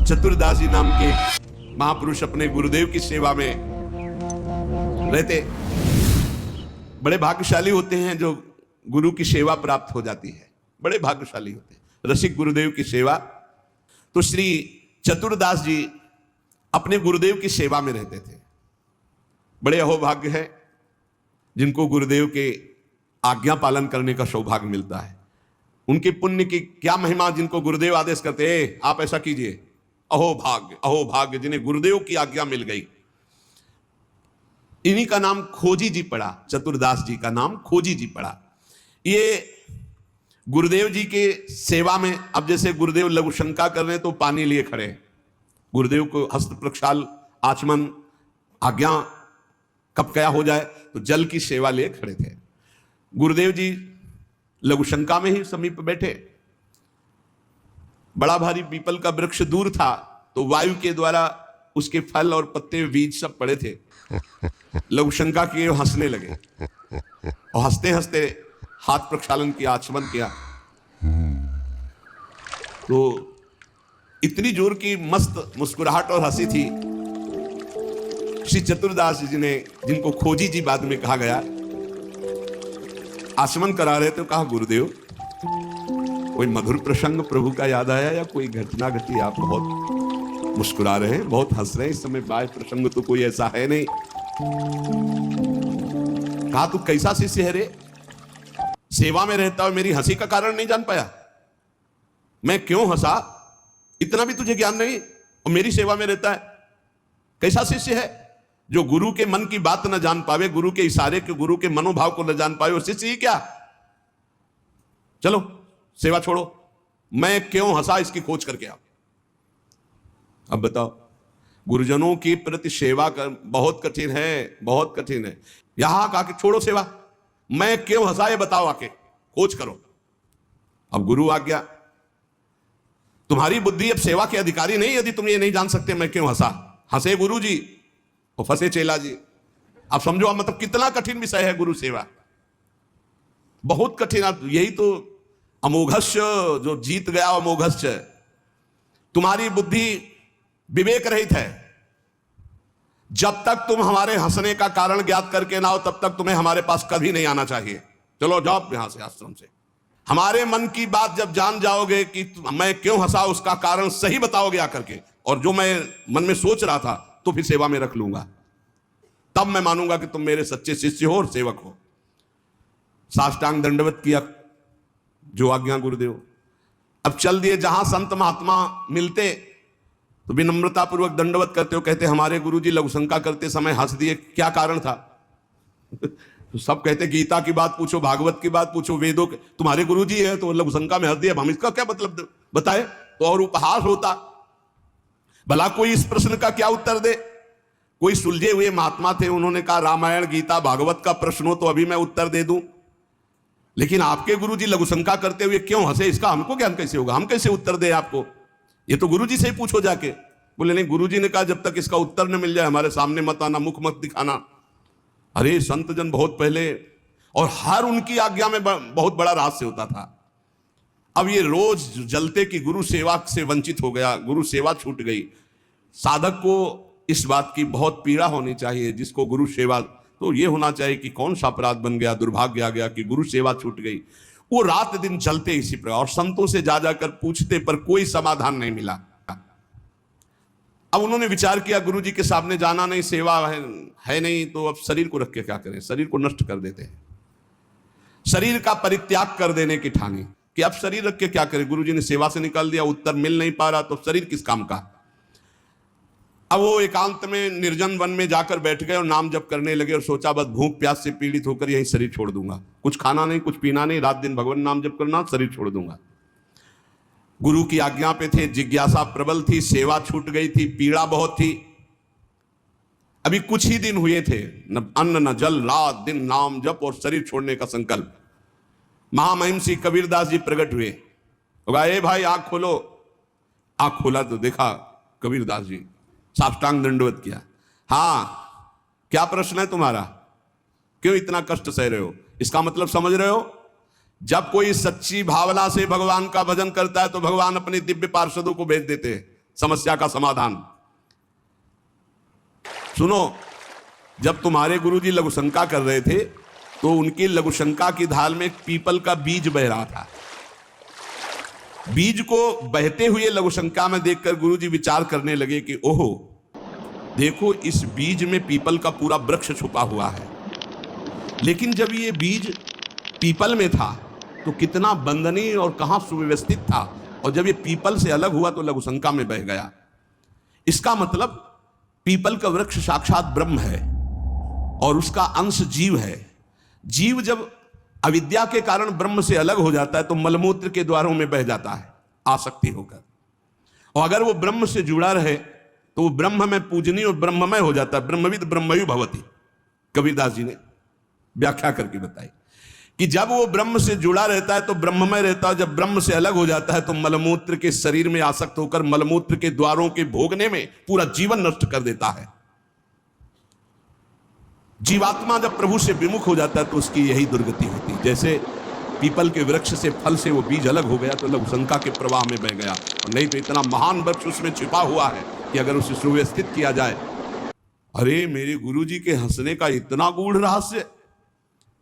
चतुरदास जी नाम के महापुरुष अपने गुरुदेव की सेवा में रहते। बड़े भाग्यशाली होते हैं जो गुरु की सेवा प्राप्त हो जाती है, बड़े भाग्यशाली होते हैं, रसिक गुरुदेव की सेवा। तो श्री चतुरदास जी अपने गुरुदेव की सेवा में रहते थे। बड़े अहोभाग्य है जिनको गुरुदेव के आज्ञा पालन करने का सौभाग्य मिलता है। उनके पुण्य की क्या महिमा, जिनको गुरुदेव आदेश करते हैं आप ऐसा कीजिए, अहोभाग्य अहोभाग्य जिन्हें गुरुदेव की आज्ञा मिल गई। इन्हीं का नाम खोजी जी पड़ा, चतुरदास जी का नाम खोजी जी पड़ा। ये गुरुदेव जी के सेवा में, अब जैसे गुरुदेव लघु शंका कर रहे हैं तो पानी लिए खड़े, गुरुदेव को हस्त प्रक्षाल आचमन आज्ञा कब क्या हो जाए तो जल की सेवा लिए खड़े थे। गुरुदेव जी लघु शंका में ही समीप बैठे। बड़ा भारी पीपल का वृक्ष दूर था तो वायु के द्वारा उसके फल और पत्ते बीज सब पड़े थे। लघु शंका किए, हंसने लगे और हंसते हंसते हाथ प्रक्षालन किया, आचमन किया। तो इतनी जोर की मस्त मुस्कुराहट और हंसी थी। श्री चतुरदास जी ने, जिनको खोजी जी बाद में कहा गया, आचमन करा रहे तो कहा, गुरुदेव कोई मधुर प्रसंग प्रभु का याद आया या कोई घटना घटी? आप बहुत मुस्कुरा रहे हैं, बहुत हंस रहे हैं, इस समय बाह्य प्रसंग तो कोई ऐसा है नहीं। कहा, तू कैसा शिष्य है रे? सेवा में रहता और मेरी हंसी का कारण नहीं जान पाया? मैं क्यों हंसा इतना भी तुझे ज्ञान नहीं, और मेरी सेवा में रहता है? कैसा शिष्य है जो गुरु के मन की बात न जान पावे, गुरु के इशारे के, गुरु के मनोभाव को न जान पावे, वो शिष्य ही क्या? चलो सेवा छोड़ो, मैं क्यों हंसा इसकी खोज करके आओ। अब बताओ, गुरुजनों की प्रति सेवा कर बहुत कठिन है, बहुत कठिन है। यहां कहा कि छोड़ो सेवा, मैं क्यों हंसा ये बताओ, आके खोज करो। अब गुरु आ गया, तुम्हारी बुद्धि अब सेवा के अधिकारी नहीं, यदि तुम ये नहीं जान सकते मैं क्यों हंसा। हंसे गुरु जी और फंसे चेला जी। आप समझो, अब मतलब कितना कठिन विषय है गुरु सेवा, बहुत कठिन। यही तो अमोघस्य, जो जीत गया अमोघस्य। तुम्हारी बुद्धि विवेक रहित है। जब तक तुम हमारे हंसने का कारण ज्ञात करके ना हो तब तक तुम्हें हमारे पास कभी नहीं आना चाहिए। चलो जाओ यहां से, आश्रम से। हमारे मन की बात जब जान जाओगे कि मैं क्यों हंसा, उसका कारण सही बताओगे आकर के, और जो मैं मन में सोच रहा था तो फिर सेवा में रख लूंगा, तब मैं मानूंगा कि तुम मेरे सच्चे शिष्य हो और सेवक हो। साष्टांग दंडवत किया, जो आज्ञा गुरुदेव। अब चल दिए, जहां संत महात्मा मिलते तो विनम्रता पूर्वक दंडवत करते हो, कहते हमारे गुरुजी लघु शंका करते समय हंस दिए, क्या कारण था? तो सब कहते गीता की बात पूछो, भागवत की बात पूछो, वेदों के, तुम्हारे गुरुजी है तो लघु शंका में हंस दिया, हम इसका क्या मतलब बताए? तो और उपहास होता। भला कोई इस प्रश्न का क्या उत्तर दे? कोई सुलझे हुए महात्मा थे, उन्होंने कहा रामायण गीता भागवत का प्रश्न हो तो अभी मैं उत्तर दे दूं, लेकिन आपके गुरुजी लघु शंका करते हुए क्यों हंसे, इसका हमको ज्ञान कैसे होगा? हम कैसे उत्तर दे आपको? ये तो गुरुजी से ही पूछो जाके। बोले नहीं, गुरुजी ने कहा जब तक इसका उत्तर न मिल जाए हमारे सामने मत आना, मुख मत दिखाना। अरे संत जन बहुत पहले, और हर उनकी आज्ञा में बहुत बड़ा रहस्य होता था। अब ये रोज जलते कि गुरु सेवा से वंचित हो गया, गुरु सेवा छूट गई। साधक को इस बात की बहुत पीड़ा होनी चाहिए, जिसको गुरु सेवा, तो ये होना चाहिए कि कौन सा अपराध बन गया, दुर्भाग्य आ गया कि गुरु सेवा छूट गई। वो रात दिन जलते इसी प्रकार, और संतों से जा जाकर पूछते पर कोई समाधान नहीं मिला। अब उन्होंने विचार किया गुरुजी के सामने जाना नहीं, सेवा है नहीं, तो अब शरीर को रख के क्या करें? शरीर को नष्ट कर देते हैं। शरीर का परित्याग कर देने की ठानी कि अब शरीर रख के क्या करें? गुरुजी ने सेवा से निकाल दिया, उत्तर मिल नहीं पा रहा, तो शरीर किस काम का? अब वो एकांत में निर्जन वन में जाकर बैठ गए और नाम जप करने लगे, और सोचा बस भूख प्यास से पीड़ित होकर यही शरीर छोड़ दूंगा, कुछ खाना नहीं, कुछ पीना नहीं, रात दिन भगवान नाम जप करना, शरीर छोड़ दूंगा। गुरु की आज्ञा पे थे, जिज्ञासा प्रबल थी, सेवा छूट गई थी, पीड़ा बहुत थी। अभी कुछ ही दिन हुए थे, न अन्न न जल, रात दिन नाम जप और शरीर छोड़ने का संकल्प। महामहिम श्री कबीरदास जी प्रकट हुए, ए भाई आंख खोलो। आंख खोला तो देखा कबीरदास जी, साष्टांग दंडवत किया। हाँ, क्या प्रश्न है तुम्हारा? क्यों इतना कष्ट सह रहे हो? इसका मतलब समझ रहे हो? जब कोई सच्ची भावना से भगवान का भजन करता है तो भगवान अपने दिव्य पार्षदों को भेज देते हैं, समस्या का समाधान। सुनो, जब तुम्हारे गुरुजी लघुशंका कर रहे थे तो उनकी लघुशंका की ढाल में एक पीपल का बीज बह रहा था। बीज को बहते हुए लघुशंका में देखकर गुरुजी विचार करने लगे कि ओहो, देखो इस बीज में पीपल का पूरा वृक्ष छुपा हुआ है। लेकिन जब ये बीज पीपल में था तो कितना बंदनीय और कहां सुव्यवस्थित था, और जब ये पीपल से अलग हुआ तो लघुशंका में बह गया। इसका मतलब पीपल का वृक्ष साक्षात ब्रह्म है और उसका अंश जीव है। जीव जब अविद्या के कारण ब्रह्म से अलग हो जाता है तो मलमूत्र के द्वारों में बह जाता है आसक्ति होकर, और अगर वो ब्रह्म से जुड़ा रहे तो वो ब्रह्म में पूजनीय और ब्रह्ममय हो जाता है। ब्रह्मविद ब्रह्मयु भवति, कबीरदास जी ने व्याख्या करके बताई कि जब वो ब्रह्म से जुड़ा रहता है तो ब्रह्ममय रहता है, जब ब्रह्म से अलग हो जाता है तो मलमूत्र के शरीर में आसक्त होकर मलमूत्र के द्वारों के भोगने में पूरा जीवन नष्ट कर देता है। जीवात्मा जब प्रभु से विमुख हो जाता है तो उसकी यही दुर्गति होती है। जैसे पीपल के वृक्ष से फल से वो बीज अलग हो गया तो लघुशंका के प्रवाह में बह गया, और नहीं तो इतना महान वृक्ष उसमें छिपा हुआ है कि अगर उसे सुव्यवस्थित किया जाए। अरे मेरे गुरुजी के हंसने का इतना गूढ़ रहस्य,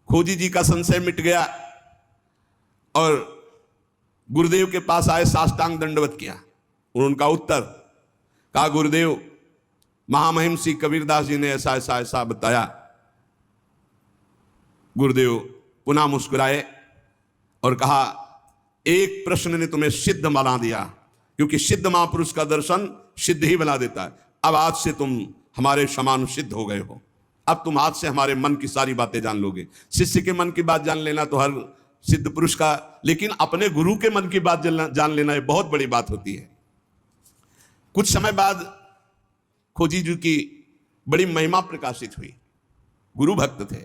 खोजी जी का संशय मिट गया और गुरुदेव के पास आए, साष्टांग दंडवत किया। उनका उत्तर कहा, गुरुदेव महामहिम श्री कबीरदास जी ने ऐसा ऐसा ऐसा बताया। गुरुदेव पुनः मुस्कुराए और कहा, एक प्रश्न ने तुम्हें सिद्ध बना दिया, क्योंकि सिद्ध महापुरुष का दर्शन सिद्ध ही बना देता है। अब आज से तुम हमारे समान सिद्ध हो गए हो। अब तुम आज से हमारे मन की सारी बातें जान लोगे। शिष्य के मन की बात जान लेना तो हर सिद्ध पुरुष का, लेकिन अपने गुरु के मन की बात जान लेना ये बहुत बड़ी बात होती है। कुछ समय बाद खोजी जी की बड़ी महिमा प्रकाशित हुई। गुरु भक्त थे।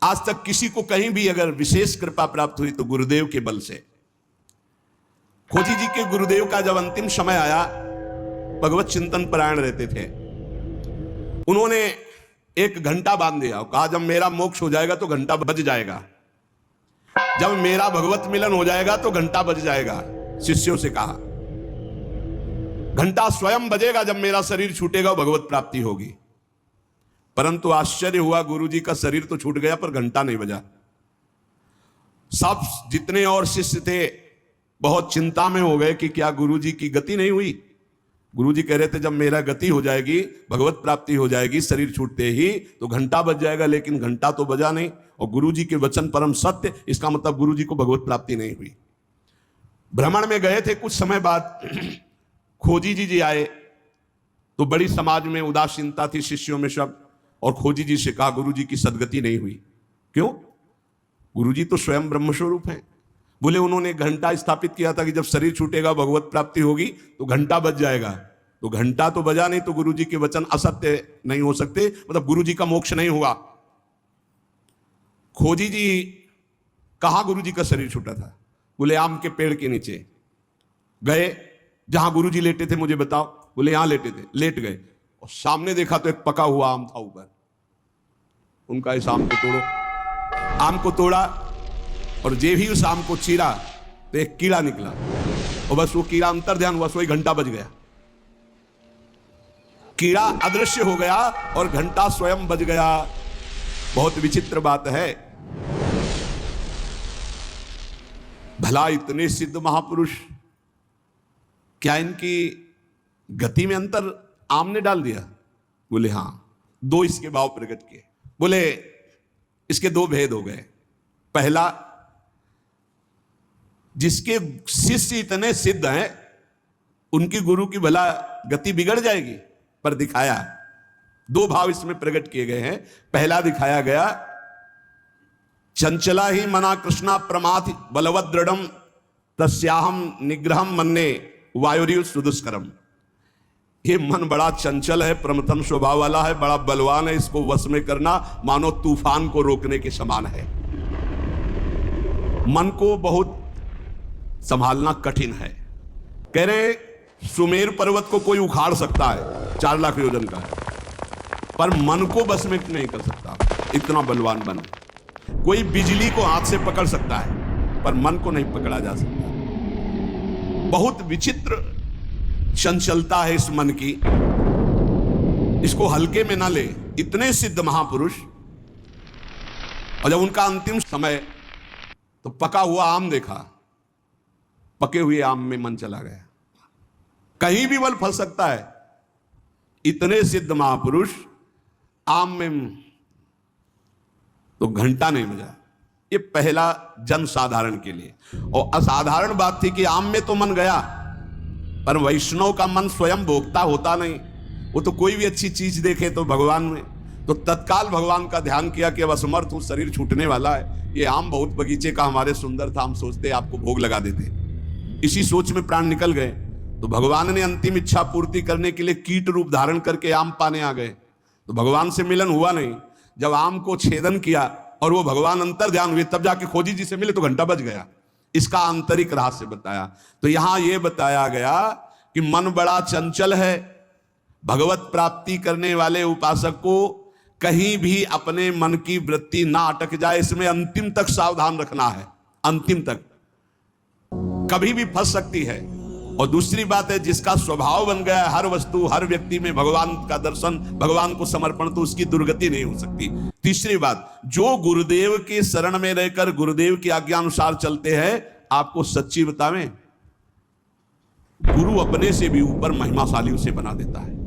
आज तक किसी को कहीं भी अगर विशेष कृपा प्राप्त हुई तो गुरुदेव के बल से। खोजी जी के गुरुदेव का जब अंतिम समय आया, भगवत चिंतन परायण रहते थे, उन्होंने एक घंटा बांध दिया और कहा, जब मेरा मोक्ष हो जाएगा तो घंटा बज जाएगा, जब मेरा भगवत मिलन हो जाएगा तो घंटा बज जाएगा। शिष्यों से कहा, घंटा स्वयं बजेगा जब मेरा शरीर छूटेगा, भगवत प्राप्ति होगी। परंतु आश्चर्य हुआ, गुरुजी का शरीर तो छूट गया पर घंटा नहीं बजा। सब जितने और शिष्य थे बहुत चिंता में हो गए कि क्या गुरुजी की गति नहीं हुई। गुरुजी कह रहे थे, जब मेरा गति हो जाएगी, भगवत प्राप्ति हो जाएगी, शरीर छूटते ही तो घंटा बज जाएगा, लेकिन घंटा तो बजा नहीं। और गुरुजी के वचन परम सत्य, इसका मतलब गुरुजी को भगवत प्राप्ति नहीं हुई। भ्रमण में गए थे, कुछ समय बाद खोजी जी आए तो बड़ी समाज में उदासीनता थी शिष्यों में सब, और खोजी जी से कहा, गुरुजी की सदगति नहीं हुई। क्यों? गुरुजी तो स्वयं ब्रह्मस्वरूप हैं। बोले, उन्होंने घंटा स्थापित किया था कि जब शरीर छूटेगा भगवत प्राप्ति होगी तो घंटा बज जाएगा। तो घंटा तो बजा नहीं, तो गुरुजी के वचन असत्य नहीं हो सकते, मतलब गुरुजी का मोक्ष नहीं हुआ। खोजी जी कहाँ गुरुजी का शरीर छूटा था? बोले, आम के पेड़ के नीचे गए, जहां गुरुजी लेटे थे मुझे बताओ। बोले, यहां लेटे थे। लेट गए और सामने देखा तो एक पका हुआ आम था ऊपर। उनका इस आम को तोड़ो। आम को तोड़ा और जे भी उस आम को चीरा तो एक कीड़ा निकला, और बस वो कीड़ा अंतर ध्यान हुआ, वही घंटा बज गया। कीड़ा अदृश्य हो गया और घंटा स्वयं बज गया। बहुत विचित्र बात है। भला इतने सिद्ध महापुरुष, क्या इनकी गति में अंतर आम ने डाल दिया? बोले, हां। दो इसके भाव प्रकट किए। बोले, इसके दो भेद हो गए। पहला, जिसके शिष्य इतने सिद्ध हैं उनकी गुरु की भला गति बिगड़ जाएगी, पर दिखाया दो भाव इसमें प्रकट किए गए हैं। पहला दिखाया गया, चंचला ही मना कृष्णा प्रमाथि बलवद दृढ़म तस्याहम निग्रहम मन्ने वायुरिव सुदुष्करम। ये मन बड़ा चंचल है, प्रमथन स्वभाव वाला है, बड़ा बलवान है, इसको वश में करना मानो तूफान को रोकने के समान है। मन को बहुत संभालना कठिन है। कह रहे, सुमेर पर्वत को कोई उखाड़ सकता है 4 लाख योजन का, पर मन को बस में नहीं कर सकता, इतना बलवान मन। कोई बिजली को हाथ से पकड़ सकता है पर मन को नहीं पकड़ा जा सकता। बहुत विचित्र चंचलता है इस मन की, इसको हल्के में ना ले। इतने सिद्ध महापुरुष, और जब उनका अंतिम समय तो पका हुआ आम देखा, पके हुए आम में मन चला गया। कहीं भी फल फल सकता है। इतने सिद्ध महापुरुष आम में तो घंटा नहीं बजा। ये पहला जन साधारण के लिए। और असाधारण बात थी कि आम में तो मन गया, पर वैष्णव का मन स्वयं भोक्ता होता नहीं। वो तो कोई भी अच्छी चीज देखे तो भगवान में, तो तत्काल भगवान का ध्यान किया कि अब असमर्थ हूं, शरीर छूटने वाला है। ये आम बहुत बगीचे का हमारे सुंदर था, हम सोचते आपको भोग लगा देते। इसी सोच में प्राण निकल गए। तो भगवान ने अंतिम इच्छा पूर्ति करने के लिए कीट रूप धारण करके आम पाने आ गए। तो भगवान से मिलन हुआ नहीं। जब आम को छेदन किया और वो भगवान अंतर ध्यान हुए, तब जाके खोजी जी से मिले तो घंटा बज गया। इसका आंतरिक रहस्य बताया। तो यहां यह बताया गया कि मन बड़ा चंचल है। भगवत प्राप्ति करने वाले उपासक को कहीं भी अपने मन की वृत्ति ना अटक जाए, इसमें अंतिम तक सावधान रखना है। अंतिम तक कभी भी फंस सकती है। और दूसरी बात है, जिसका स्वभाव बन गया है हर वस्तु हर व्यक्ति में भगवान का दर्शन, भगवान को समर्पण, तो उसकी दुर्गति नहीं हो सकती। तीसरी बात, जो गुरुदेव के शरण में रहकर गुरुदेव की आज्ञा अनुसार चलते हैं, आपको सच्ची बतावें, गुरु अपने से भी ऊपर महिमाशाली उसे बना देता है।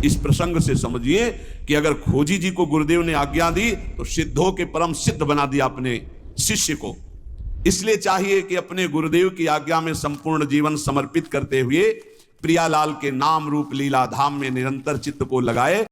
इस प्रसंग से समझिए कि अगर खोजी जी को गुरुदेव ने आज्ञा दी तो सिद्धों के परम सिद्ध बना दिया अपने शिष्य को। इसलिए चाहिए कि अपने गुरुदेव की आज्ञा में संपूर्ण जीवन समर्पित करते हुए प्रियालाल के नाम रूप लीला धाम में निरंतर चित्त को लगाए।